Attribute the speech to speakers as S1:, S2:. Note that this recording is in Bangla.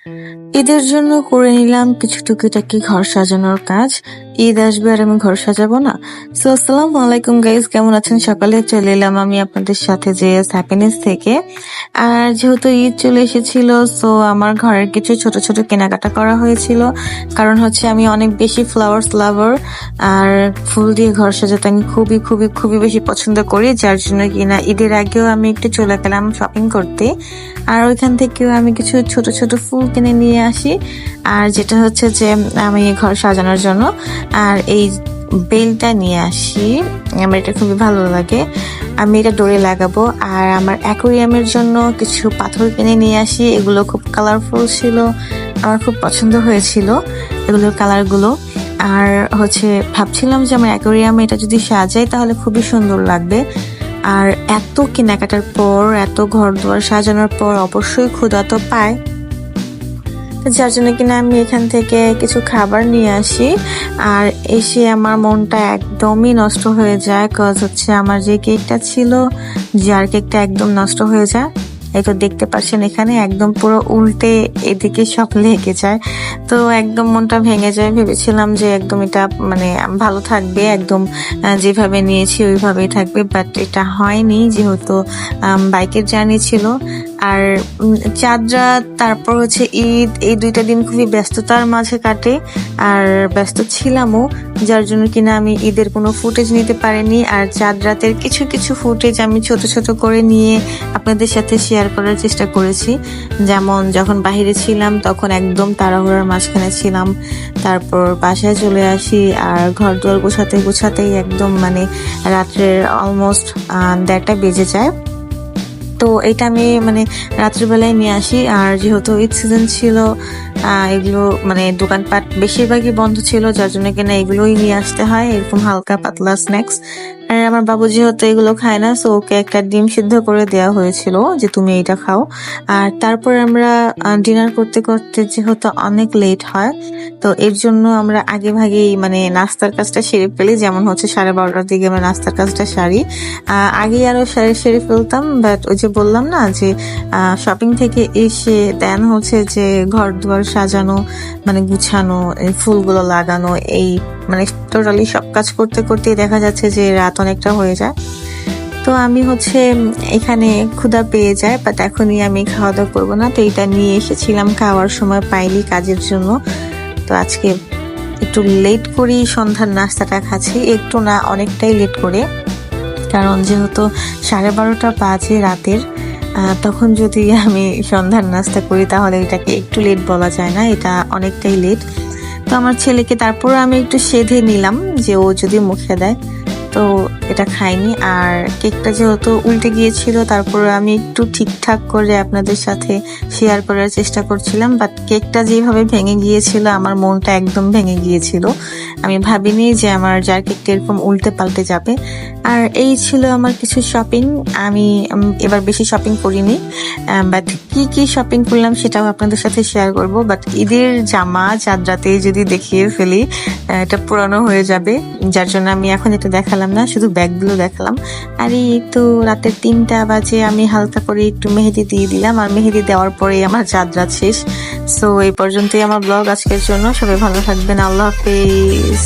S1: ঈদের জন্য করে নিলাম কিছু টুকিটাকি ঘর সাজানোর কাজ। ঈদ আসবে আর আমি ঘর সাজাবো না? সো আসসালামু আলাইকুম গাইস, কেমন আছেন? সকালে চলে এলাম আমি আপনাদের সাথে যে হ্যাপিনেস থেকে। আর যেহেতু ঈদ চলে এসেছিল, সো আমার ঘরের কিছু ছোট ছোট কেনাকাটা করা হয়েছিল। কারণ হচ্ছে আমি অনেক বেশি ফ্লাওয়ার্স লাভার, আর ফুল দিয়ে ঘর সাজাতে আমি খুবই খুবই খুবই বেশি পছন্দ করি, যার জন্য কিনা ঈদের আগেও আমি একটু চলে গেলাম শপিং করতে। আর ওইখান থেকেও আমি কিছু ছোট ছোট ফুল কিনে নিয়ে আসি, আর যেটা হচ্ছে যে আমি ঘর সাজানোর জন্য। আর এই বেলটা নিয়ে আসি, আমার এটা খুবই ভালো লাগে, আমি এটা ডোরে লাগাবো। আর আমার অ্যাকোয়ারিয়ামের জন্য কিছু পাথর কিনে নিয়ে আসি, এগুলো খুব কালারফুল ছিল, আমার খুব পছন্দ হয়েছিল এগুলোর কালারগুলো। আর হচ্ছে ভাবছিলাম যে আমার অ্যাকোয়ারিয়ামে এটা যদি সাজাই তাহলে খুবই সুন্দর লাগবে। আর এত কেনাকাটার পর, এত ঘর দুয়ার সাজানোর পর অবশ্যই ক্ষুধা তো পায়, যার জন্য কিনা আমি এখান থেকে কিছু খাবার নিয়ে আসি। আর এসে আমার মনটা একদমই নষ্ট হয়ে যায়, কজ হচ্ছে আমার যে কেকটা ছিল, যার কেকটা একদম নষ্ট হয়ে যায়। এই তো দেখতে পাচ্ছেন এখানে একদম পুরো উল্টে এদিকে সব লেগে যায়, তো একদম মনটা ভেঙে যায়। ভেবেছিলাম যে একদম এটা মানে ভালো থাকবে, একদম যেভাবে নিয়েছি ওইভাবেই থাকবে, বাট এটা হয়নি, যেহেতু বাইকের জার্নি ছিল। আর চাঁদ রাত, তারপর হচ্ছে ঈদ, এই দুইটা দিন খুবই ব্যস্ততার মাঝে কাটে, আর ব্যস্ত ছিলামও, যার জন্য কিনা আমি ঈদের কোনো ফুটেজ নিতে পারিনি। আর চাঁদ রাতের কিছু কিছু ফুটেজ আমি ছোট ছোট করে নিয়ে আপনাদের সাথে শেয়ার করার চেষ্টা করেছি। যেমন যখন বাহিরে ছিলাম তখন একদম তাড়াহুড়ার মাঝখানে ছিলাম, তারপর বাসায় চলে আসি, আর ঘর দুয়ার গোছাতে গোছাতেই একদম মানে রাত্রের অলমোস্ট 1:30 বেজে যায়। তো এটা আমি মানে রাত্রিবেলায় নিয়ে আসি। আর যেহেতু ঈদ সিজন ছিল, এগুলো মানে দোকানপাট বেশিরভাগই বন্ধ ছিল, যার জন্য কিনা এগুলোই নিয়ে আসতে হয়, এরকম হালকা পাতলা স্ন্যাক্স। আর আমার বাবু যেহেতু এগুলো খায় না, সো ওকে একটা ডিম সিদ্ধ করে দেওয়া হয়েছিল যে তুমি এটা খাও। আর তারপর আমরা ডিনার করতে করতে যেহেতু অনেক লেট হয়, তো এর জন্য আমরা আগে ভাগেই মানে নাস্তার কাজটা সেরে ফেলি। যেমন হচ্ছে 12:30টার দিকে আমরা নাস্তার কাজটা সারি, আগেই আরো সেরে ফেলতাম, বাট ওই যে বললাম না যে শপিং থেকে এসে দেন হচ্ছে যে ঘর দুয়ার সাজানো, মানে গুছানো, এই ফুলগুলো লাগানো, এই মানে টোটালি সব কাজ করতে করতে দেখা যাচ্ছে যে রাত অনেকটা হয়ে যায়। তো আমি হচ্ছে এখানে ক্ষুধা পেয়ে যায়, বাট এখনই আমি খাওয়া দাওয়া করবো না, তো এটা নিয়ে এসেছিলাম, খাওয়ার সময় পাইনি কাজের জন্য। তো আজকে একটু লেট করি সন্ধ্যার নাস্তাটা খাচ্ছি, একটু না অনেকটাই লেট করে, কারণ যেহেতু 12:30 বাজে রাতের, তখন যদি আমি সন্ধ্যার নাস্তা করি তাহলে এটাকে একটু লেট বলা যায় না, এটা অনেকটাই লেট। তো আমার ছেলেকে তারপর আমি একটু সেধে নিলাম যে ও যদি মুখে দেয়, তো এটা খাইনি। আর কেকটা যেহেতু উল্টে গিয়েছিল, তারপর আমি একটু ঠিকঠাক করে আপনাদের সাথে শেয়ার করার চেষ্টা করছিলাম, বাট কেকটা যেভাবে ভেঙে গিয়েছিল আমার মনটা একদম ভেঙে গিয়েছিল। আমি ভাবিনি যে আমার যার কেকটা এরকম উল্টে পাল্টে যাবে। আর এই ছিল আমার কিছু শপিং। আমি এবার বেশি শপিং করিনি, বাট কি কি শপিং করলাম সেটাও আপনাদের সাথে শেয়ার করব। বাট ঈদের জামা চাঁদ রাতে যদি দেখিয়ে ফেলি এটা পুরানো হয়ে যাবে, যার জন্য আমি এখন এটা দেখালাম না, শুধু ব্যাগগুলো দেখালাম। আর এই তো রাতের 3টা বাজে আমি হালকা করে একটু মেহেদি দিয়ে দিলাম, আর মেহেদি দেওয়ার পরে আমার চাঁদ রাত শেষ। সো এই পর্যন্তই আমার ব্লগ আজকের জন্য। সবাই ভালো থাকবেন, আল্লাহ হাফেজ।